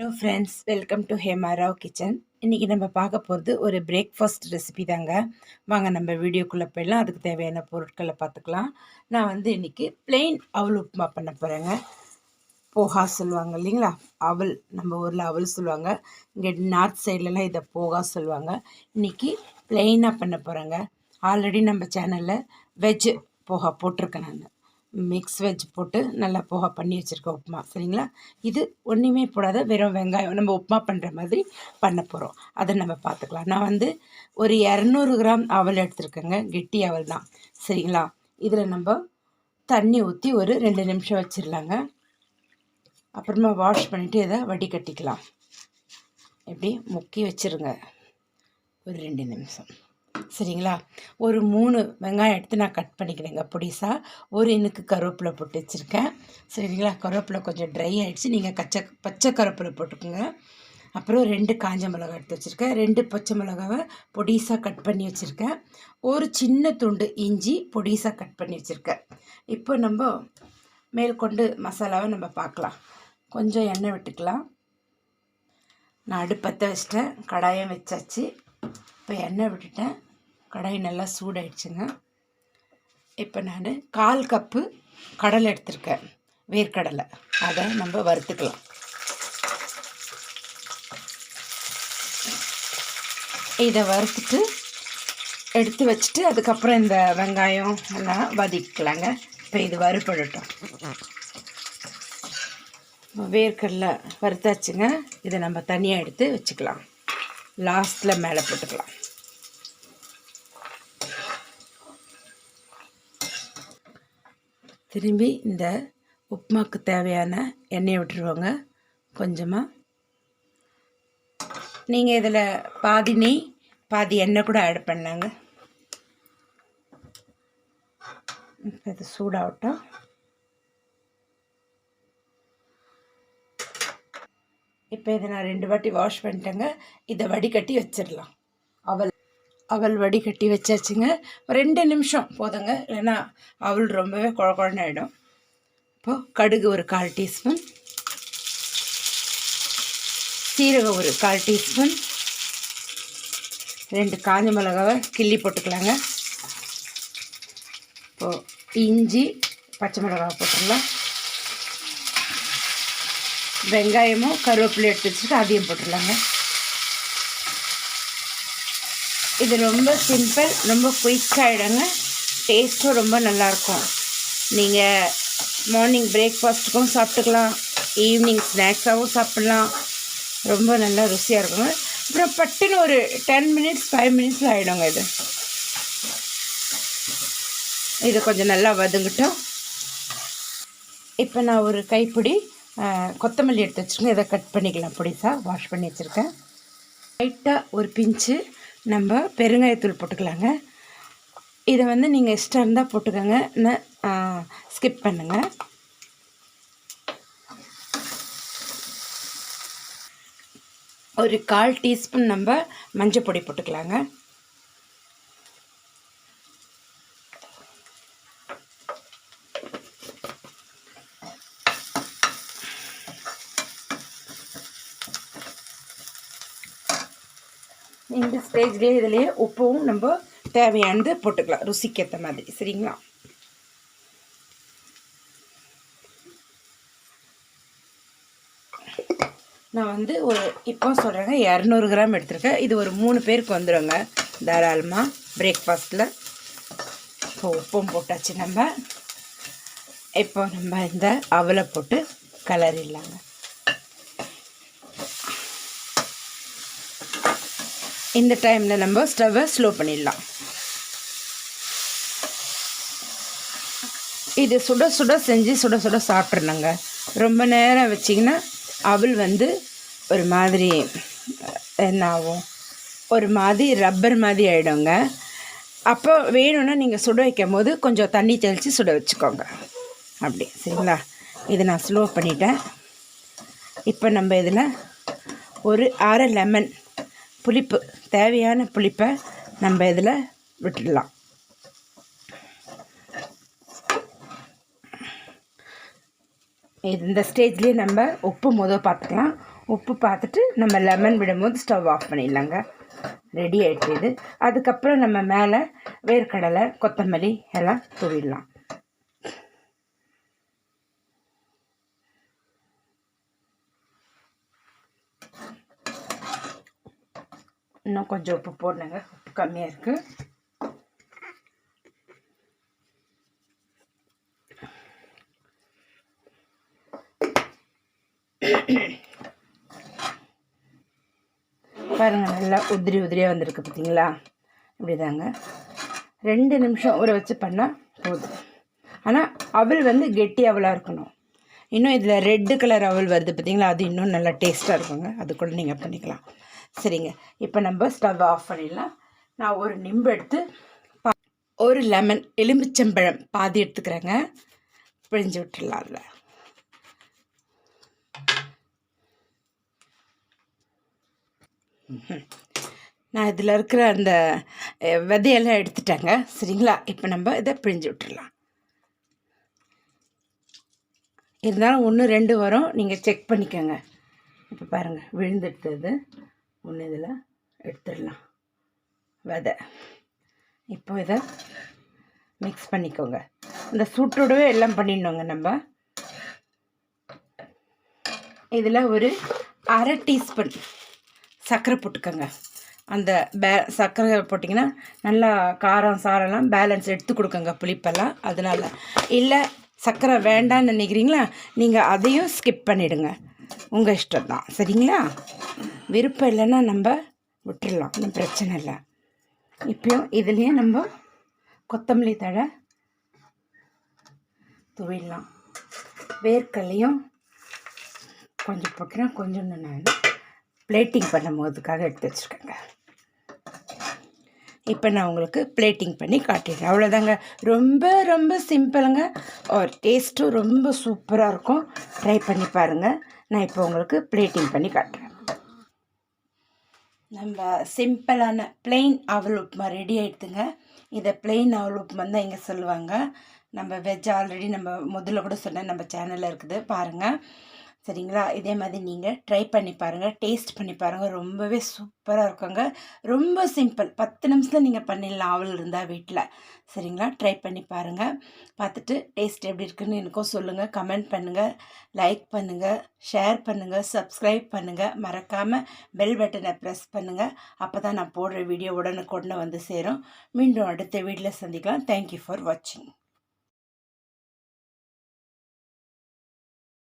Hello friends, welcome to Hema Rao kitchen. இன்றைக்கி நம்ம பார்க்க போகிறது ஒரு பிரேக்ஃபாஸ்ட் ரெசிபி தாங்க. வாங்க நம்ம வீடியோக்குள்ளே போயிடலாம். அதுக்கு தேவையான பொருட்களை பார்த்துக்கலாம். நான் வந்து இன்றைக்கி பிளெயின் அவல் உப்புமா பண்ண போகிறேங்க. போகா சொல்லுவாங்க இல்லைங்களா, அவல். நம்ம ஊரில் அவல் சொல்லுவாங்க, இங்கே நார்த் சைட்லலாம் இதை போகா சொல்லுவாங்க. இன்றைக்கி பிளெயினாக பண்ண போகிறேங்க. ஆல்ரெடி நம்ம சேனலில் வெஜ் போகா போட்டிருக்கேன். நான் மிக்ஸ் வெஜ் போட்டு நல்லா போகா பண்ணி வச்சுருக்கேன் உப்புமா, சரிங்களா. இது ஒன்றுமே போடாத வெறும் வெங்காயம் நம்ம உப்புமா பண்ணுற மாதிரி பண்ண போகிறோம். அதை நம்ம பார்த்துக்கலாம். நான் வந்து ஒரு 200 கிராம் அவல் எடுத்துருக்கேங்க. கெட்டி அவல் தான், சரிங்களா. இதில் நம்ம தண்ணி ஊற்றி ஒரு 2 நிமிஷம் வச்சிடலாங்க. அப்புறமா வாஷ் பண்ணிவிட்டு இதை வடிகட்டிக்கலாம். எப்படி முக்கி வச்சுருங்க ஒரு 2 நிமிஷம், சரிங்களா. ஒரு 3 வெங்காயம் எடுத்து நான் கட் பண்ணிக்கிறேங்க பொடிசாக. ஒரு இனுக்கு கருவேப்பிலை போட்டு வச்சுருக்கேன், சரிங்களா. கருவேப்பிலை கொஞ்சம் ட்ரை ஆகிடுச்சு, நீங்கள் பச்சை கருவேப்பிலை போட்டுக்கோங்க. அப்புறம் 2 காஞ்ச மிளகாய் எடுத்து வச்சுருக்கேன். 2 பச்சை மிளகாவை பொடிசாக கட் பண்ணி வச்சுருக்கேன். ஒரு சின்ன துண்டு இஞ்சி பொடிசாக கட் பண்ணி வச்சுருக்கேன். இப்போ நம்ம மேற்கொண்டு மசாலாவை நம்ம பார்க்கலாம். கொஞ்சம் எண்ணெய் விட்டுக்கலாம். நான் அடுப்பத்தை வச்சிட்டேன், கடாயம் வச்சாச்சு. இப்போ எண்ணெய் விட்டுட்டேன், கடாய் நல்லா சூடாயிடுச்சுங்க. இப்போ நான் 1/4 கப்பு கடலை எடுத்திருக்கேன், வேர்க்கடலை. அதை நம்ம வறுத்துக்கலாம். இதை வறுத்துட்டு எடுத்து வச்சுட்டு அதுக்கப்புறம் இந்த வெங்காயம் எல்லாம் வதக்கிக்கலாங்க. இப்போ இது வறுபடட்டும். வேர்க்கடலை வறுத்தாச்சுங்க. இதை நம்ம தனியாக எடுத்து வச்சுக்கலாம். லாஸ்ட்டில் மேலே போட்டுக்கலாம். திரும்பி இந்த உப்புமாவுக்கு தேவையான எண்ணெயை விட்டுருவாங்க கொஞ்சமாக. நீங்கள் இதில் பாதி நெய் பாதி எண்ணெய் கூட ஆட் பண்ணலாங்க. இப்போ இது சூடாகட்டும். இப்போ இதை நான் 2 வாட்டி வாஷ் பண்ணிட்டேங்க. இதை வடிகட்டி வச்சிடலாம். அவல் வடிகட்டி வச்சாச்சுங்க. 2 நிமிஷம் போதுங்க, இல்லைன்னா அவல் ரொம்பவே குழன்னு ஆகிடும். இப்போது கடுகு ஒரு 1/4 டீஸ்பூன், சீரகம் ஒரு 1/4 டீஸ்பூன், 2 காஞ்ச மிளகாவை கிள்ளி போட்டுக்கலாங்க. இப்போது இஞ்சி பச்சை மிளகாவை போட்டுடலாம். வெங்காயமும் கருவேப்பிலை எடுத்து வச்சுட்டு அதையும் போட்டுடலாங்க. இது ரொம்ப சிம்பிள், ரொம்ப குயிக்காகிடுங்க. டேஸ்ட்டும் ரொம்ப நல்லாயிருக்கும். நீங்கள் மார்னிங் பிரேக்ஃபாஸ்ட்டுக்கும் சாப்பிட்டுக்கலாம், ஈவினிங் ஸ்நாக்ஸாகவும் சாப்பிட்லாம். ரொம்ப நல்லா ருசியாக இருக்குங்க. அப்புறம் பட்டுன்னு ஒரு 10 மினிட்ஸ் 5 மினிட்ஸில் ஆகிடுங்க. இது கொஞ்சம் நல்லா வதங்கட்டும். இப்போ நான் ஒரு கைப்பிடி கொத்தமல்லி எடுத்து வச்சுருக்கேன். இதை கட் பண்ணிக்கலாம். பொடிசாக வாஷ் பண்ணி வச்சுருக்கேன். லைட்டாக ஒரு பிஞ்சு நம்ம பெருங்காயத்தூள் போட்டுக்கலாங்க. இதை வந்து நீங்கள் இஷ்டம் இருந்தால் போட்டுக்கோங்க, ஸ்கிப் பண்ணுங்கள். ஒரு 1/4 டீஸ்பூன் நம்ம மஞ்சள் பொடி போட்டுக்கலாங்க. இந்த ஸ்டேஜ்லேயே இதிலேயே உப்பும் நம்ம தேவையானது போட்டுக்கலாம், ருசிக்கேற்ற மாதிரி, சரிங்களா. நான் வந்து இப்போ சொல்கிறேங்க 200 கிராம் எடுத்துருக்கேன். இது ஒரு 3 பேருக்கு வந்துடுங்க தாராளமாக பிரேக்ஃபாஸ்ட்டில். இப்போ உப்பும் போட்டாச்சு. இப்போ நம்ம இந்த அவலை போட்டு கலரிடலாங்க. இந்த டைமில் நம்ம ஸ்டவ்வை ஸ்லோ பண்ணிடலாம். இது சுட சுட செஞ்சு சுட சுட சாப்பிட்றணுங்க. ரொம்ப நேரம் வச்சிங்கன்னா அவல் வந்து ஒரு மாதிரி என்ன ஆகும், ஒரு மாதிரி ரப்பர் மாதிரி ஆகிடுங்க. அப்போ வேணும்னா நீங்கள் சுட வைக்கும் போது கொஞ்சம் தண்ணி தெளித்து சுட வச்சுக்கோங்க, அப்படி, சரிங்களா. இதை நான் ஸ்லோ பண்ணிட்டேன். இப்போ நம்ம இதில் ஒரு 1/2 லெமன் புளிப்பு, தேவையான புளிப்பை நம்ம இதில் விட்டுடலாம். இந்த ஸ்டேஜ்லேயே நம்ம உப்பு பார்த்துக்கலாம். உப்பு பார்த்துட்டு நம்ம லெமன் விடும்போது ஸ்டவ் ஆஃப் பண்ணிடலாங்க. ரெடி ஆகிடுச்சு இது. அதுக்கப்புறம் நம்ம மேலே வேர்க்கடலை, கொத்தமல்லி எல்லாம் தூவிடலாம். இன்னும் கொஞ்சம் உப்பு போடணுங்க, உப்பு கம்மியாக இருக்குது. பாருங்கள், நல்லா உதிரியாக வந்திருக்கு பார்த்தீங்களா? இப்படி தாங்க 2 நிமிஷம் ஊற வச்சு பண்ணால் போதும். ஆனால் அவல் வந்து கெட்டி அவலாக இருக்கணும். இன்னும் இதில் ரெட்டு கலர் அவல் வருது பார்த்தீங்களா, அது இன்னும் நல்லா டேஸ்ட்டாக இருக்குங்க. அது கூட நீங்கள் பண்ணிக்கலாம். சரிங்க, இப்போ நம்ம ஸ்டவ் ஆஃப் பண்ணிடலாம். நான் ஒரு நிம்பு எடுத்து ஒரு லெமன், எலுமிச்சம்பழம் பாதி எடுத்துக்கிறேங்க, பிழிஞ்சு விட்டுடலாம். அதில் நான் இதில் இருக்கிற அந்த விதையெல்லாம் எடுத்துட்டேங்க. சரிங்களா, இப்போ நம்ம இதை பிழிஞ்சு விட்டுடலாம். இருந்தாலும் 1 2 வரும், நீங்கள் செக் பண்ணிக்கோங்க. இப்போ பாருங்கள், விழுந்துடுத்தது ஒன்று. இதில் எடுத்துடலாம் விதை. இப்போ இதை மிக்ஸ் பண்ணிக்கோங்க. இந்த சூட்டோடவே எல்லாம் பண்ணிடணுங்க. நம்ம இதில் ஒரு 1/2 டீஸ்பூன் சர்க்கரை போட்டுக்கோங்க. அந்த சர்க்கரை போட்டிங்கன்னா நல்லா காரம் சாரெல்லாம் பேலன்ஸ் எடுத்து கொடுக்குங்க, புளிப்பெல்லாம். அதனால் இல்லை சர்க்கரை வேண்டான்னு நினைக்கிறீங்களா, நீங்கள் அதையும் ஸ்கிப் பண்ணிவிடுங்க, உங்கள் இஷ்டம் தான். சரிங்களா, விருப்பம் இல்லைன்னா நம்ம விட்டுடலாம், ஒன்றும் பிரச்சனை இல்லை. இப்போயும் இதுலேயே நம்ம கொத்தமல்லி தழை தூவிடலாம். வேர்க்கடலையும் கொஞ்சம் போட்டுறேன், கொஞ்சம் நான் பிளேட்டிங் பண்ணும்போதுக்காக எடுத்து வச்சுருக்கேங்க. இப்போ நான் உங்களுக்கு பிளேட்டிங் பண்ணி காட்டிடுறேன். அவ்வளோதாங்க, ரொம்ப ரொம்ப சிம்பிளுங்க. ஒரு டேஸ்ட்டும் ரொம்ப சூப்பராக இருக்கும். ட்ரை பண்ணி பாருங்கள். நான் இப்போ உங்களுக்கு பிளேட்டிங் பண்ணி காட்டுறேன். நம்ம சிம்பிளான பிளெயின் அவல் உப்புமா ரெடி ஆகிடுதுங்க. இதை பிளெயின் அவல் உப்புமா தான் இங்கே சொல்லுவாங்க. நம்ம வெஜ் ஆல்ரெடி நம்ம முதல்ல கூட சொன்னேன், நம்ம சேனலில் இருக்குது பாருங்கள். சரிங்களா, இதே மாதிரி நீங்கள் ட்ரை பண்ணி பாருங்கள், டேஸ்ட் பண்ணி பாருங்கள். ரொம்பவே சூப்பராக இருக்குங்க. ரொம்ப சிம்பிள், 10 நிமிஷத்தில் நீங்கள் பண்ணிடலாம் அவல் இருந்தால் வீட்டில். சரிங்களா, ட்ரை பண்ணி பாருங்கள். பார்த்துட்டு டேஸ்ட் எப்படி இருக்குன்னு எனக்கும் சொல்லுங்கள், கமெண்ட் பண்ணுங்கள், லைக் பண்ணுங்கள், ஷேர் பண்ணுங்கள், சப்ஸ்கிரைப் பண்ணுங்கள். மறக்காமல் பெல் பட்டனை ப்ரெஸ் பண்ணுங்கள். அப்போ தான் நான் போடுற வீடியோ உடனுக்குடனே வந்து சேரும். மீண்டும் அடுத்த வீடியோவில் சந்திக்கலாம். தேங்க்யூ ஃபார் வாட்சிங்.